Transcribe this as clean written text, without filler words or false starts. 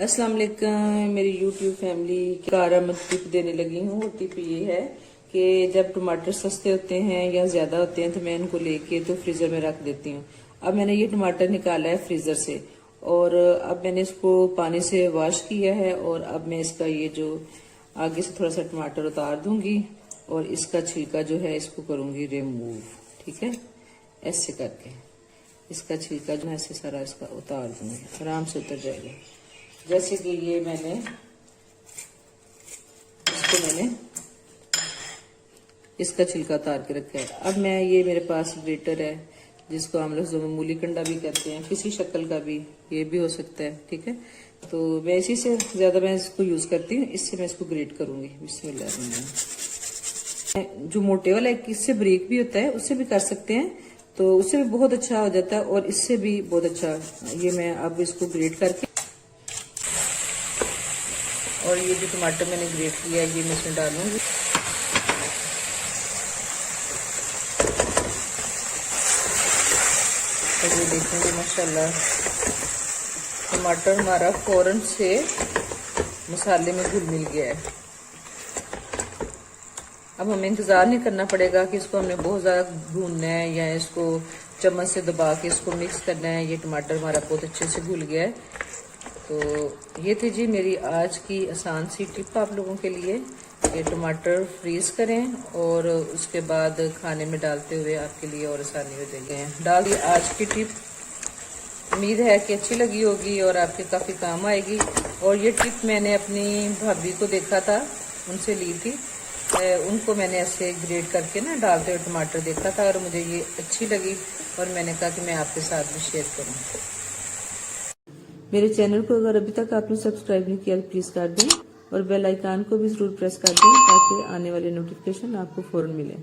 अस्सलाम वालेकुम मेरी यूट्यूब फैमिली कार मैं टिप देने लगी हूँ। वो टिप ये है कि जब टमाटर सस्ते होते हैं या ज्यादा होते हैं तो मैं इनको लेके तो फ्रीजर में रख देती हूँ। अब मैंने ये टमाटर निकाला है फ्रीजर से और अब मैंने इसको पानी से वॉश किया है और अब मैं इसका ये जो आगे से थोड़ा सा टमाटर उतार दूंगी और इसका छिलका जो है इसको करूंगी रिमूव। ठीक है, ऐसे करके इसका छिलका जो है ऐसे सारा इसका उतार दूंगी, आराम से उतर जाएगा। जैसे कि ये मैंने इसका छिलका उतार के रखा है। अब मैं ये मेरे पास ग्रेटर है जिसको हम लोग मूली कंडा भी कहते हैं, किसी शक्ल का भी ये भी हो सकता है। ठीक है, तो मैं इसी से ज्यादा मैं इसको यूज करती हूँ। इससे मैं इसको ग्रेट करूंगी। बिस्मिल्लाह। जो मोटे वाला है इससे ब्रेक भी होता है, उससे भी कर सकते हैं, तो उससे भी बहुत अच्छा हो जाता है और इससे भी बहुत अच्छा। ये मैं अब इसको ग्रेट करके और ये जो टमाटर मैंने ग्रेट किया है ये मैं इसमें डालूंगी। तो ये देखेंगे माशाल्लाह टमाटर हमारा फौरन से मसाले में घुल मिल गया है। अब हमें इंतजार नहीं करना पड़ेगा कि इसको हमने बहुत ज्यादा भूनना है या इसको चम्मच से दबा के इसको मिक्स करना है। ये टमाटर हमारा बहुत अच्छे से घुल गया है। तो ये थी जी मेरी आज की आसान सी टिप आप लोगों के लिए। ये टमाटर फ्रीज करें और उसके बाद खाने में डालते हुए आपके लिए और आसानी हो जाएगी। डाल दी आज की टिप, उम्मीद है कि अच्छी लगी होगी और आपके काफ़ी काम आएगी। और ये टिप मैंने अपनी भाभी को देखा था, उनसे ली थी। उनको मैंने ऐसे ग्रेट करके ना डालते हुए टमाटर देखा था और मुझे ये अच्छी लगी और मैंने कहा कि मैं आपके साथ भी शेयर करूँ। मेरे चैनल को अगर अभी तक आपने सब्सक्राइब नहीं किया तो प्लीज कर दें और बेल आइकन को भी जरूर प्रेस कर दें ताकि आने वाले नोटिफिकेशन आपको फौरन मिले।